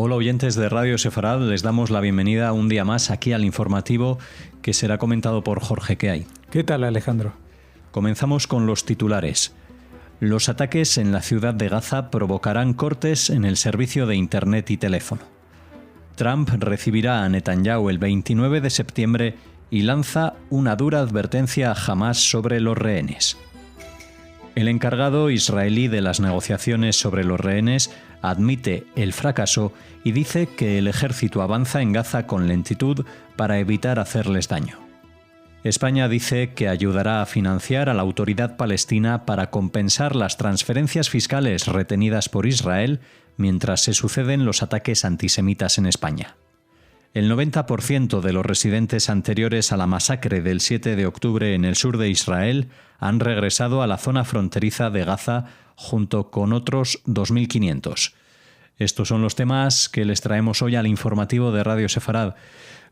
Hola oyentes de Radio Sefarad, les damos la bienvenida un día más aquí al informativo que será comentado por Jorge Queay. ¿Qué tal, Alejandro? Comenzamos con los titulares. Los ataques en la ciudad de Gaza provocarán cortes en el servicio de Internet y teléfono. Trump recibirá a Netanyahu el 29 de septiembre y lanza una dura advertencia a Hamás sobre los rehenes. El encargado israelí de las negociaciones sobre los rehenes admite el fracaso y dice que el ejército avanza en Gaza con lentitud para evitar hacerles daño. España dice que ayudará a financiar a la autoridad palestina para compensar las transferencias fiscales retenidas por Israel mientras se suceden los ataques antisemitas en España. El 90% de los residentes anteriores a la masacre del 7 de octubre en el sur de Israel han regresado a la zona fronteriza de Gaza junto con otros 2.500. Estos son los temas que les traemos hoy al informativo de Radio Sefarad.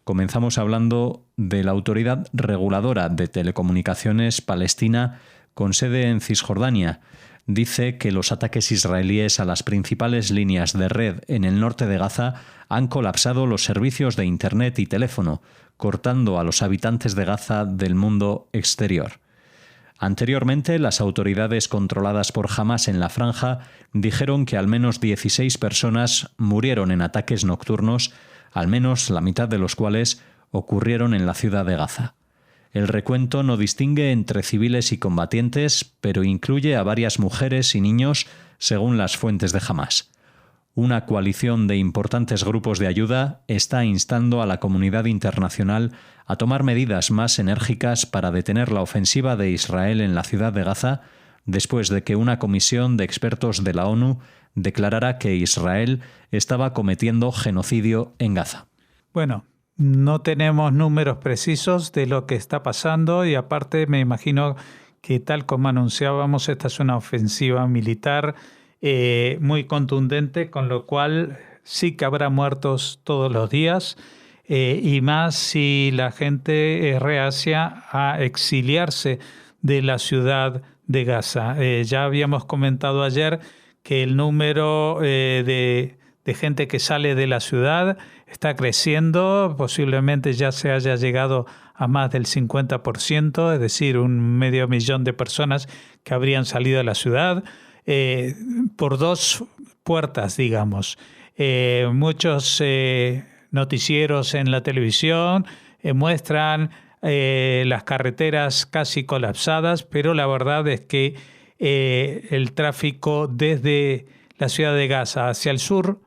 Comenzamos hablando de la Autoridad Reguladora de Telecomunicaciones Palestina con sede en Cisjordania. Dice que los ataques israelíes a las principales líneas de red en el norte de Gaza han colapsado los servicios de Internet y teléfono, cortando a los habitantes de Gaza del mundo exterior. Anteriormente, las autoridades controladas por Hamás en la franja dijeron que al menos 16 personas murieron en ataques nocturnos, al menos la mitad de los cuales ocurrieron en la ciudad de Gaza. El recuento no distingue entre civiles y combatientes, pero incluye a varias mujeres y niños, según las fuentes de Hamás. Una coalición de importantes grupos de ayuda está instando a la comunidad internacional a tomar medidas más enérgicas para detener la ofensiva de Israel en la ciudad de Gaza, después de que una comisión de expertos de la ONU declarara que Israel estaba cometiendo genocidio en Gaza. Bueno, no tenemos números precisos de lo que está pasando y aparte me imagino que tal como anunciábamos, esta es una ofensiva militar muy contundente, con lo cual sí que habrá muertos todos los días y más si la gente es reacia a exiliarse de la ciudad de Gaza. Ya habíamos comentado ayer que el número de gente que sale de la ciudad está creciendo, posiblemente ya se haya llegado a más del 50%, es decir, 500.000 de personas que habrían salido de la ciudad por dos puertas, digamos. Muchos noticieros en la televisión muestran las carreteras casi colapsadas, pero la verdad es que el tráfico desde la ciudad de Gaza hacia el sur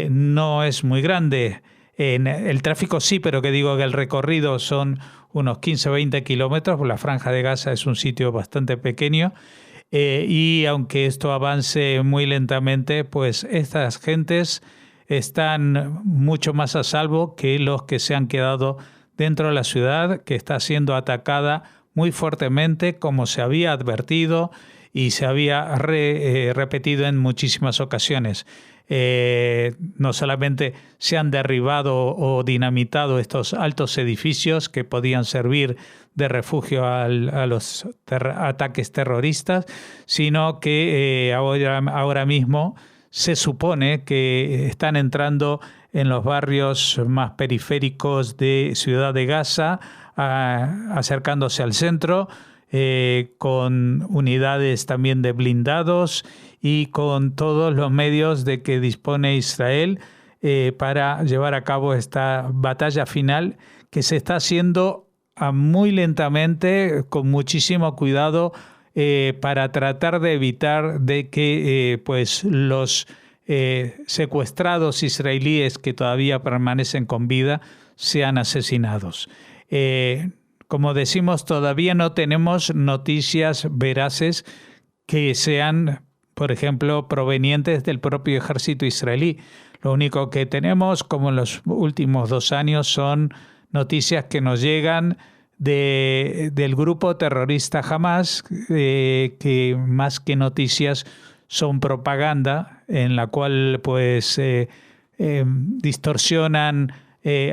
no es muy grande. El tráfico sí, pero que digo que el recorrido son unos 15 o 20 kilómetros, la franja de Gaza es un sitio bastante pequeño, y aunque esto avance muy lentamente, pues estas gentes están mucho más a salvo que los que se han quedado dentro de la ciudad, que está siendo atacada muy fuertemente, como se había advertido y se había repetido en muchísimas ocasiones. No solamente se han derribado o dinamitado estos altos edificios que podían servir de refugio a los ataques terroristas, sino que ahora mismo se supone que están entrando en los barrios más periféricos de Ciudad de Gaza, acercándose al centro, con unidades también de blindados y con todos los medios de que dispone Israel para llevar a cabo esta batalla final que se está haciendo muy lentamente, con muchísimo cuidado, para tratar de evitar de que pues los secuestrados israelíes que todavía permanecen con vida sean asesinados. Como decimos, todavía no tenemos noticias veraces que sean, por ejemplo, provenientes del propio ejército israelí. Lo único que tenemos, como en los últimos 2 años, son noticias que nos llegan del grupo terrorista Hamás, que más que noticias son propaganda, en la cual pues distorsionan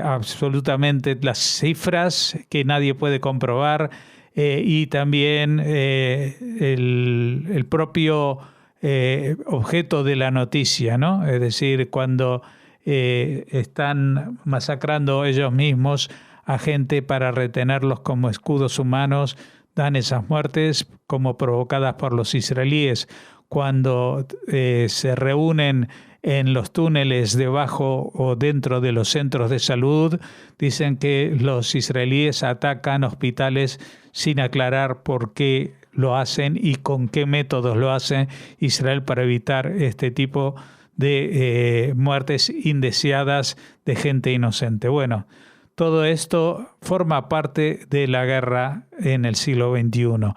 absolutamente las cifras que nadie puede comprobar, y también el propio objeto de la noticia, ¿no? Es decir, cuando están masacrando ellos mismos a gente para retenerlos como escudos humanos, dan esas muertes como provocadas por los israelíes. Cuando se reúnen en los túneles debajo o dentro de los centros de salud, dicen que los israelíes atacan hospitales sin aclarar por qué lo hacen y con qué métodos lo hace Israel para evitar este tipo de muertes indeseadas de gente inocente. Bueno, todo esto forma parte de la guerra en el siglo XXI,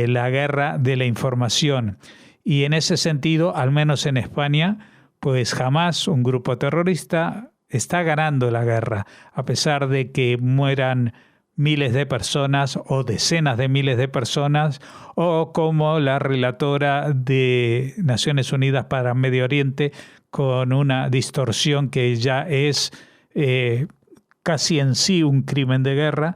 la guerra de la información. Y en ese sentido, al menos en España, pues Hamás, un grupo terrorista, está ganando la guerra, a pesar de que mueran miles de personas o decenas de miles de personas, o como la relatora de Naciones Unidas para Medio Oriente, con una distorsión que ya es casi en sí un crimen de guerra,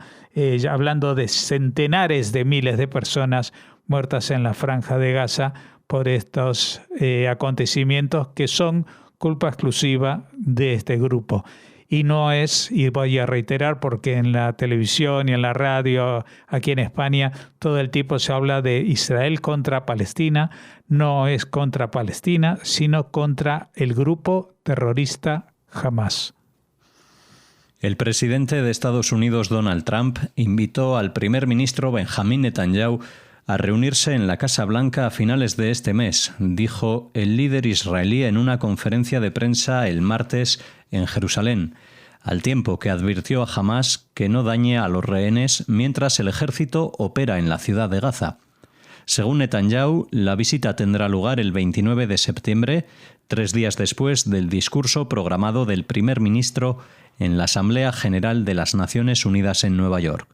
hablando de centenares de miles de personas muertas en la Franja de Gaza por estos acontecimientos que son culpa exclusiva de este grupo. Y no es, y voy a reiterar porque en la televisión y en la radio aquí en España todo el tiempo se habla de Israel contra Palestina, no es contra Palestina, sino contra el grupo terrorista Hamás. El presidente de Estados Unidos, Donald Trump, invitó al primer ministro Benjamín Netanyahu a reunirse en la Casa Blanca a finales de este mes, dijo el líder israelí en una conferencia de prensa el martes en Jerusalén, al tiempo que advirtió a Hamás que no dañe a los rehenes mientras el ejército opera en la ciudad de Gaza. Según Netanyahu, la visita tendrá lugar el 29 de septiembre, 3 días después del discurso programado del primer ministro en la Asamblea General de las Naciones Unidas en Nueva York.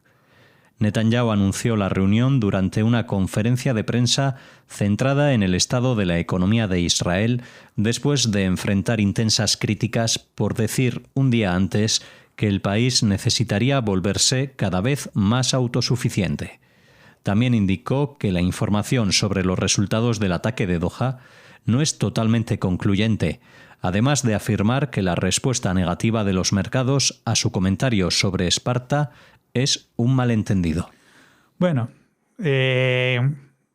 Netanyahu anunció la reunión durante una conferencia de prensa centrada en el estado de la economía de Israel después de enfrentar intensas críticas por decir un día antes que el país necesitaría volverse cada vez más autosuficiente. También indicó que la información sobre los resultados del ataque de Doha no es totalmente concluyente, además de afirmar que la respuesta negativa de los mercados a su comentario sobre Esparta es un malentendido. Bueno,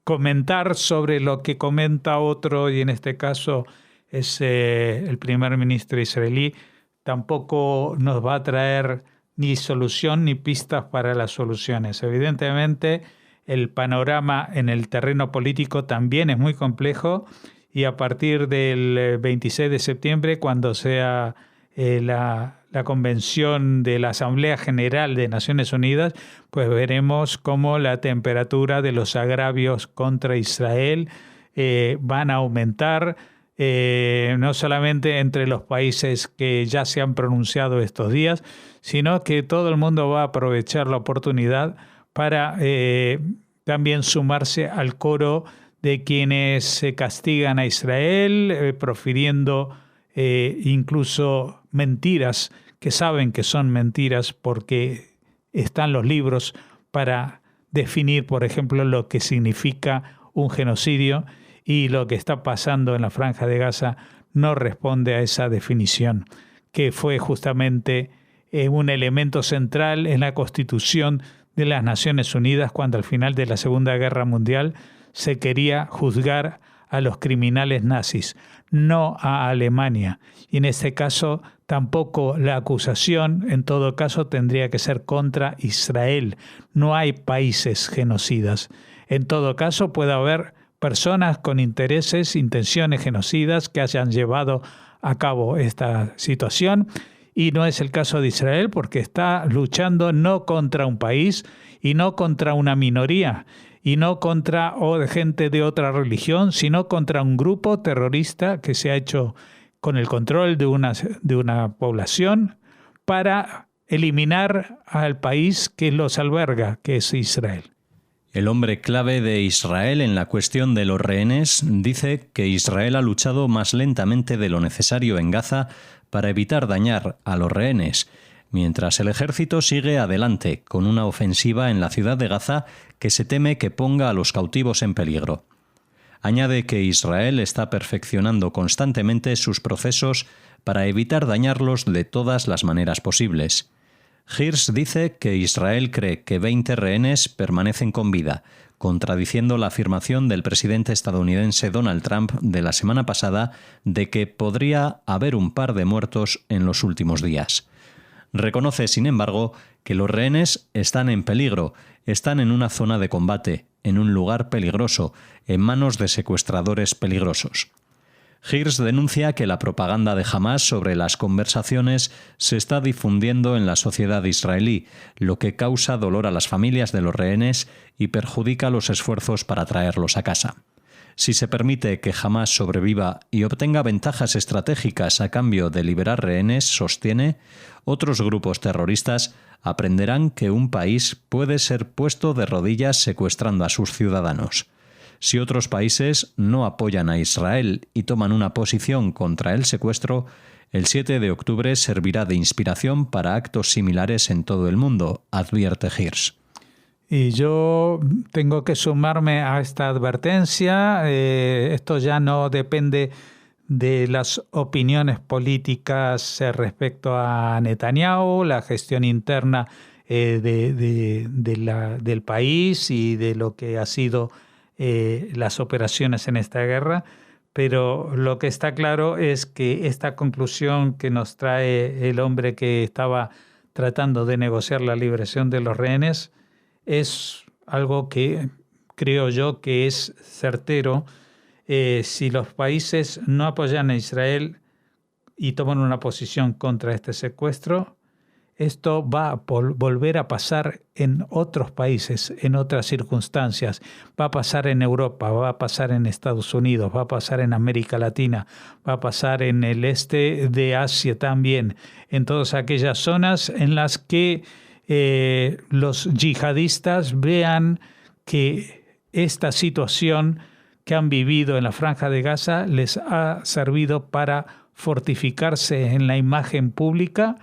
comentar sobre lo que comenta otro, y en este caso es el primer ministro israelí, tampoco nos va a traer ni solución ni pistas para las soluciones. Evidentemente, el panorama en el terreno político también es muy complejo y a partir del 26 de septiembre, cuando sea la convención de la Asamblea General de Naciones Unidas, pues veremos cómo la temperatura de los agravios contra Israel van a aumentar, no solamente entre los países que ya se han pronunciado estos días, sino que todo el mundo va a aprovechar la oportunidad para también sumarse al coro de quienes castigan a Israel, profiriendo incluso mentiras que saben que son mentiras porque están los libros para definir, por ejemplo, lo que significa un genocidio, y lo que está pasando en la Franja de Gaza no responde a esa definición, que fue justamente un elemento central en la Constitución de las Naciones Unidas cuando al final de la Segunda Guerra Mundial se quería juzgar a los criminales nazis, no a Alemania. Y en este caso tampoco la acusación, en todo caso, tendría que ser contra Israel. No hay países genocidas. En todo caso, puede haber personas con intereses, intenciones genocidas que hayan llevado a cabo esta situación. Y no es el caso de Israel porque está luchando no contra un país y no contra una minoría, y no contra gente de otra religión, sino contra un grupo terrorista que se ha hecho con el control de una población para eliminar al país que los alberga, que es Israel. El hombre clave de Israel en la cuestión de los rehenes dice que Israel ha luchado más lentamente de lo necesario en Gaza para evitar dañar a los rehenes, mientras el ejército sigue adelante con una ofensiva en la ciudad de Gaza que se teme que ponga a los cautivos en peligro. Añade que Israel está perfeccionando constantemente sus procesos para evitar dañarlos de todas las maneras posibles. Hirsch dice que Israel cree que 20 rehenes permanecen con vida, contradiciendo la afirmación del presidente estadounidense Donald Trump de la semana pasada de que podría haber un par de muertos en los últimos días. Reconoce, sin embargo, que los rehenes están en peligro, están en una zona de combate, en un lugar peligroso, en manos de secuestradores peligrosos. Hirsch denuncia que la propaganda de Hamás sobre las conversaciones se está difundiendo en la sociedad israelí, lo que causa dolor a las familias de los rehenes y perjudica los esfuerzos para traerlos a casa. Si se permite que Hamás sobreviva y obtenga ventajas estratégicas a cambio de liberar rehenes, sostiene, otros grupos terroristas aprenderán que un país puede ser puesto de rodillas secuestrando a sus ciudadanos. Si otros países no apoyan a Israel y toman una posición contra el secuestro, el 7 de octubre servirá de inspiración para actos similares en todo el mundo, advierte Hirsch. Y yo tengo que sumarme a esta advertencia. Esto ya no depende de las opiniones políticas respecto a Netanyahu, la gestión interna del país y de lo que ha sido las operaciones en esta guerra, pero lo que está claro es que esta conclusión que nos trae el hombre que estaba tratando de negociar la liberación de los rehenes es algo que creo yo que es certero. Si los países no apoyan a Israel y toman una posición contra este secuestro, esto va a volver a pasar en otros países, en otras circunstancias. Va a pasar en Europa, va a pasar en Estados Unidos, va a pasar en América Latina, va a pasar en el este de Asia también, en todas aquellas zonas en las que los yihadistas vean que esta situación que han vivido en la Franja de Gaza les ha servido para fortificarse en la imagen pública,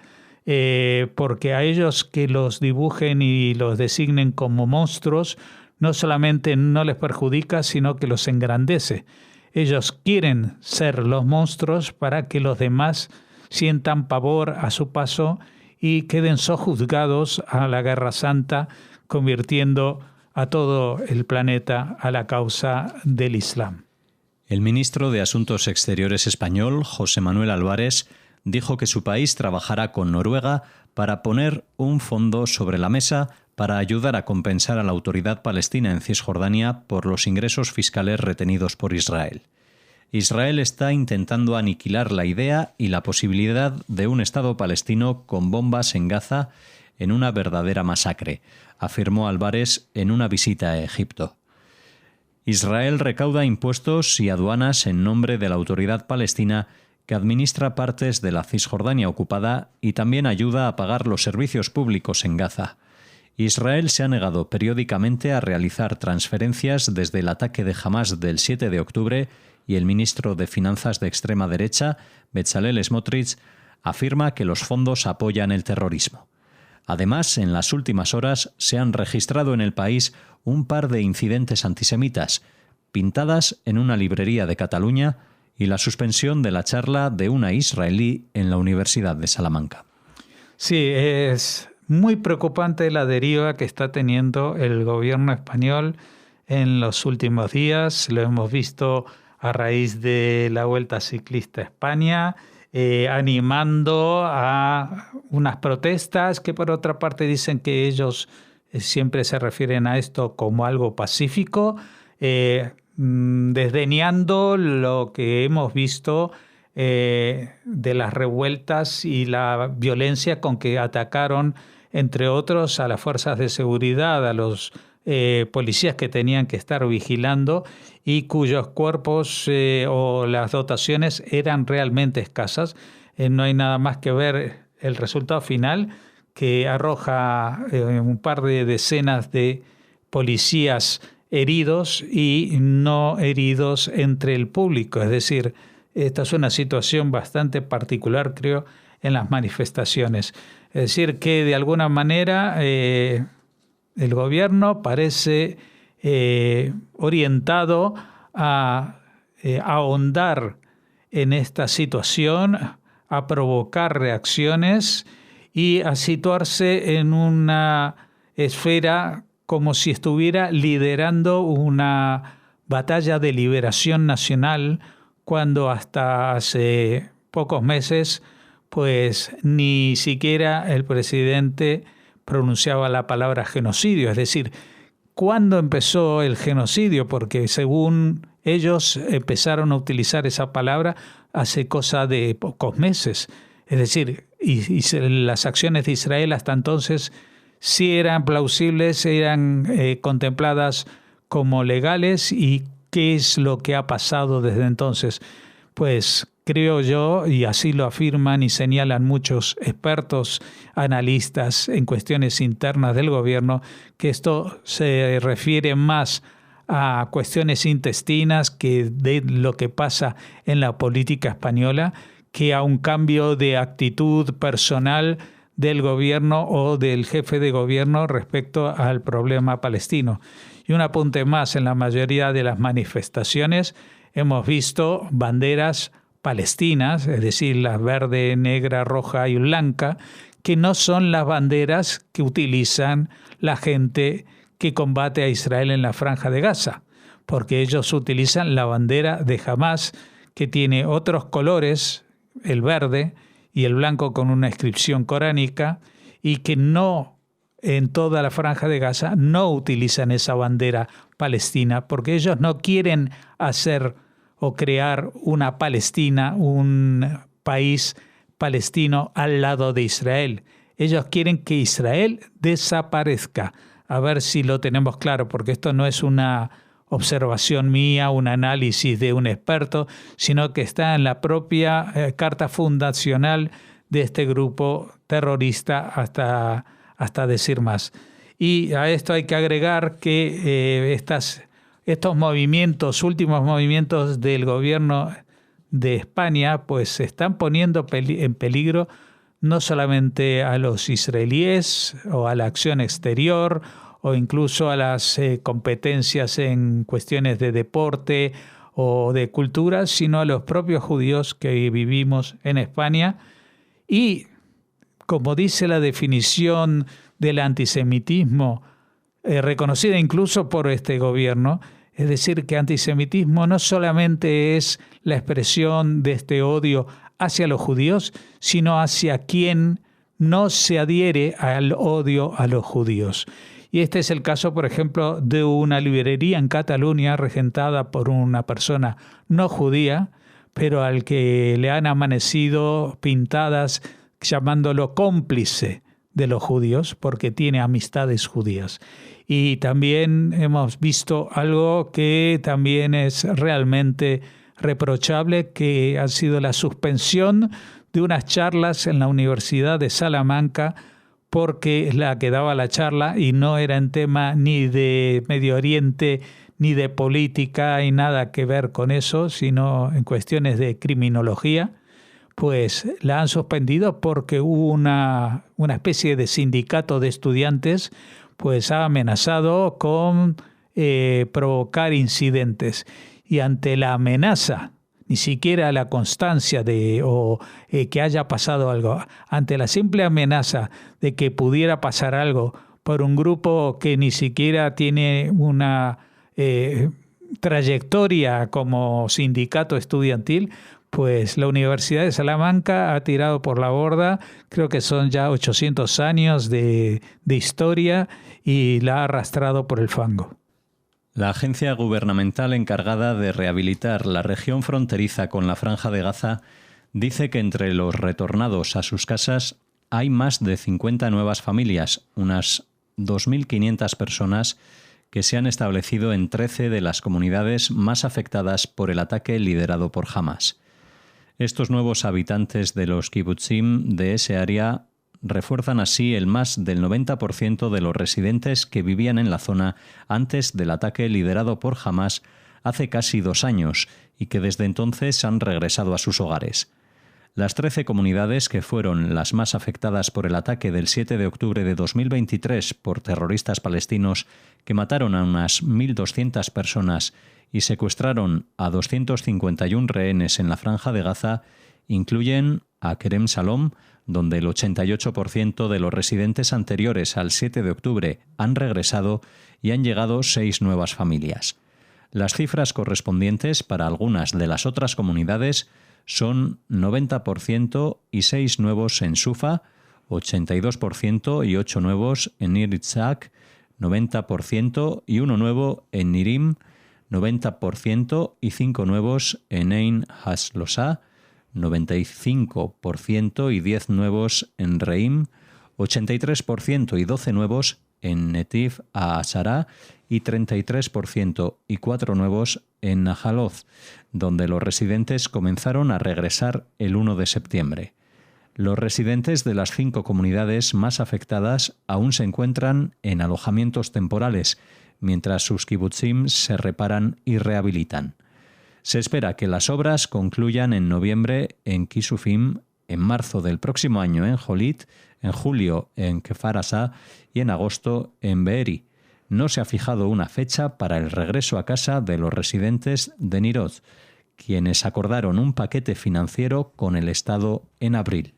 porque a ellos que los dibujen y los designen como monstruos no solamente no les perjudica, sino que los engrandece. Ellos quieren ser los monstruos para que los demás sientan pavor a su paso y queden sojuzgados a la Guerra Santa, convirtiendo a todo el planeta a la causa del Islam. El ministro de Asuntos Exteriores español, José Manuel Álvarez, dijo que su país trabajará con Noruega para poner un fondo sobre la mesa para ayudar a compensar a la autoridad palestina en Cisjordania por los ingresos fiscales retenidos por Israel. Israel está intentando aniquilar la idea y la posibilidad de un Estado palestino con bombas en Gaza en una verdadera masacre, afirmó Álvarez en una visita a Egipto. Israel recauda impuestos y aduanas en nombre de la autoridad palestina que administra partes de la Cisjordania ocupada y también ayuda a pagar los servicios públicos en Gaza. Israel se ha negado periódicamente a realizar transferencias desde el ataque de Hamás del 7 de octubre y el ministro de Finanzas de extrema derecha, Bezalel Smotrich, afirma que los fondos apoyan el terrorismo. Además, en las últimas horas se han registrado en el país un par de incidentes antisemitas, pintadas en una librería de Cataluña y la suspensión de la charla de una israelí en la Universidad de Salamanca. Sí, es muy preocupante la deriva que está teniendo el gobierno español en los últimos días. Lo hemos visto a raíz de la Vuelta Ciclista a España, animando a unas protestas que por otra parte dicen que ellos siempre se refieren a esto como algo pacífico, desdeñando lo que hemos visto de las revueltas y la violencia con que atacaron, entre otros, a las fuerzas de seguridad, a los policías que tenían que estar vigilando y cuyos cuerpos o las dotaciones eran realmente escasas. No hay nada más que ver el resultado final, que arroja un par de decenas de policías heridos y no heridos entre el público. Es decir, esta es una situación bastante particular, creo, en las manifestaciones. Es decir, que de alguna manera el gobierno parece orientado a ahondar en esta situación, a provocar reacciones y a situarse en una esfera como si estuviera liderando una batalla de liberación nacional, cuando hasta hace pocos meses pues ni siquiera el presidente pronunciaba la palabra genocidio. Es decir, ¿cuándo empezó el genocidio? Porque según ellos empezaron a utilizar esa palabra hace cosa de pocos meses. Es decir, y las acciones de Israel hasta entonces sí eran plausibles, eran contempladas como legales. ¿Y qué es lo que ha pasado desde entonces? Pues creo yo, y así lo afirman y señalan muchos expertos, analistas en cuestiones internas del gobierno, que esto se refiere más a cuestiones intestinas que de lo que pasa en la política española, que a un cambio de actitud personal del gobierno o del jefe de gobierno respecto al problema palestino. Y un apunte más: en la mayoría de las manifestaciones hemos visto banderas palestinas, es decir, la verde, negra, roja y blanca, que no son las banderas que utilizan la gente que combate a Israel en la Franja de Gaza, porque ellos utilizan la bandera de Hamás, que tiene otros colores, el verde y el blanco con una inscripción coránica, y que no, en toda la Franja de Gaza, no utilizan esa bandera palestina, porque ellos no quieren hacer o crear una Palestina, un país palestino al lado de Israel. Ellos quieren que Israel desaparezca. A ver si lo tenemos claro, porque esto no es una observación mía, un análisis de un experto, sino que está en la propia carta fundacional de este grupo terrorista, hasta decir más. Y a esto hay que agregar que estos movimientos, últimos movimientos del gobierno de España, pues se están poniendo en peligro no solamente a los israelíes o a la acción exterior o incluso a las competencias en cuestiones de deporte o de cultura, sino a los propios judíos que vivimos en España. Y como dice la definición del antisemitismo, reconocida incluso por este gobierno, es decir, que antisemitismo no solamente es la expresión de este odio hacia los judíos, sino hacia quien no se adhiere al odio a los judíos. Y este es el caso, por ejemplo, de una librería en Cataluña regentada por una persona no judía, pero al que le han amanecido pintadas llamándolo cómplice de los judíos porque tiene amistades judías. Y también hemos visto algo que también es realmente reprochable, que ha sido la suspensión de unas charlas en la Universidad de Salamanca, porque es la que daba la charla y no era en tema ni de Medio Oriente ni de política y nada que ver con eso, sino en cuestiones de criminología. Pues la han suspendido porque hubo una especie de sindicato de estudiantes, pues ha amenazado con provocar incidentes. Y ante la amenaza, ni siquiera la constancia de que haya pasado algo, ante la simple amenaza de que pudiera pasar algo por un grupo que ni siquiera tiene una trayectoria como sindicato estudiantil, pues la Universidad de Salamanca ha tirado por la borda, creo que son ya 800 años de historia, y la ha arrastrado por el fango. La agencia gubernamental encargada de rehabilitar la región fronteriza con la Franja de Gaza dice que entre los retornados a sus casas hay más de 50 nuevas familias, unas 2.500 personas que se han establecido en 13 de las comunidades más afectadas por el ataque liderado por Hamás. Estos nuevos habitantes de los kibutzim de ese área refuerzan así el más del 90% de los residentes que vivían en la zona antes del ataque liderado por Hamás hace casi 2 años y que desde entonces han regresado a sus hogares. Las 13 comunidades que fueron las más afectadas por el ataque del 7 de octubre de 2023 por terroristas palestinos que mataron a unas 1.200 personas y secuestraron a 251 rehenes en la Franja de Gaza incluyen a Kerem Shalom, donde el 88% de los residentes anteriores al 7 de octubre han regresado y han llegado 6 nuevas familias. Las cifras correspondientes para algunas de las otras comunidades son 90% y 6 nuevos en Sufa, 82% y 8 nuevos en Nir Yitzhak, 90% y 1 nuevo en Nirim, 90% y 5 nuevos en Ein Haslosá, 95% y 10 nuevos en Reim, 83% y 12 nuevos en Netiv Ha'ashara y 33% y 4 nuevos en Nahaloth, donde los residentes comenzaron a regresar el 1 de septiembre. Los residentes de las 5 comunidades más afectadas aún se encuentran en alojamientos temporales, mientras sus kibutzim se reparan y rehabilitan. Se espera que las obras concluyan en noviembre en Kisufim, en marzo del próximo año en Jolit, en julio en Kfar Aza y en agosto en Be'eri. No se ha fijado una fecha para el regreso a casa de los residentes de Niroz, quienes acordaron un paquete financiero con el Estado en abril.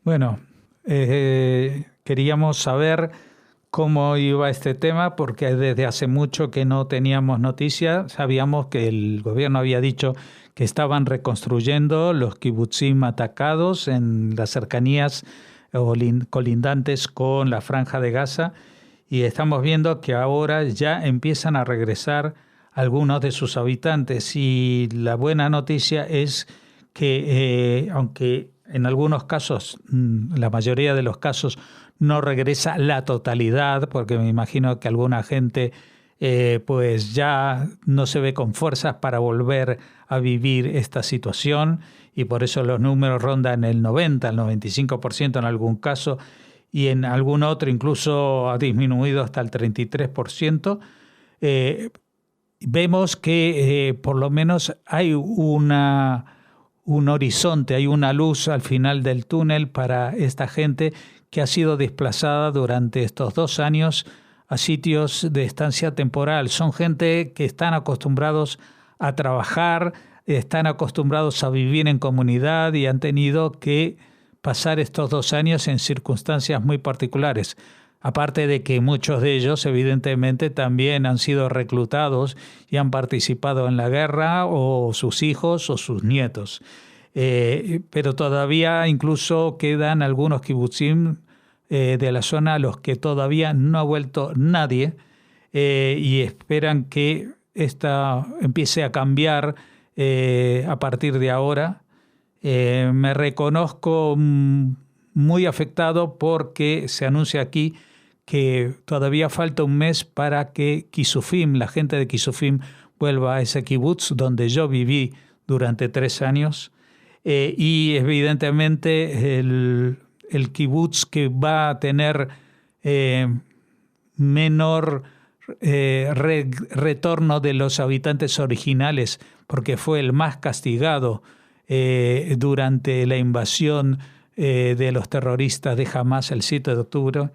Bueno, queríamos saber cómo iba este tema, porque desde hace mucho que no teníamos noticias. Sabíamos que el gobierno había dicho que estaban reconstruyendo los kibutzim atacados en las cercanías colindantes con la Franja de Gaza, y estamos viendo que ahora ya empiezan a regresar algunos de sus habitantes. Y la buena noticia es que, aunque en algunos casos, la mayoría de los casos, no regresa la totalidad, porque me imagino que alguna gente pues ya no se ve con fuerzas para volver a vivir esta situación, y por eso los números rondan el 90, el 95% en algún caso, y en algún otro incluso ha disminuido hasta el 33%. Vemos que por lo menos hay un horizonte, hay una luz al final del túnel para esta gente que ha sido desplazada durante estos 2 años a sitios de estancia temporal. Son gente que están acostumbrados a trabajar, están acostumbrados a vivir en comunidad y han tenido que pasar estos 2 años en circunstancias muy particulares. Aparte de que muchos de ellos evidentemente también han sido reclutados y han participado en la guerra, o sus hijos o sus nietos. Pero todavía incluso quedan algunos kibutzim de la zona a los que todavía no ha vuelto nadie, y esperan que esta empiece a cambiar a partir de ahora. Me reconozco muy afectado porque se anuncia aquí que todavía falta un mes para que Kisufim, la gente de Kisufim, vuelva a ese kibutz donde yo viví durante 3 años. Y evidentemente el kibutz que va a tener menor retorno de los habitantes originales, porque fue el más castigado durante la invasión de los terroristas de Hamas el 7 de octubre,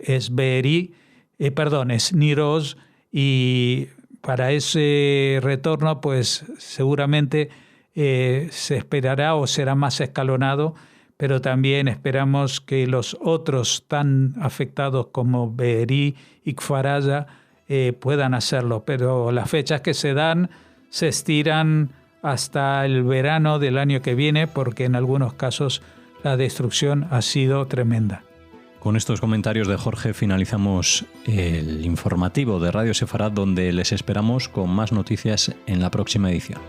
es Be'eri, es Niroz, y para ese retorno pues seguramente se esperará o será más escalonado, pero también esperamos que los otros tan afectados como Be'eri y Kfar Aza puedan hacerlo, pero las fechas que se dan se estiran hasta el verano del año que viene, porque en algunos casos la destrucción ha sido tremenda. Con estos comentarios de Jorge finalizamos el informativo de Radio Sefarad, donde les esperamos con más noticias en la próxima edición.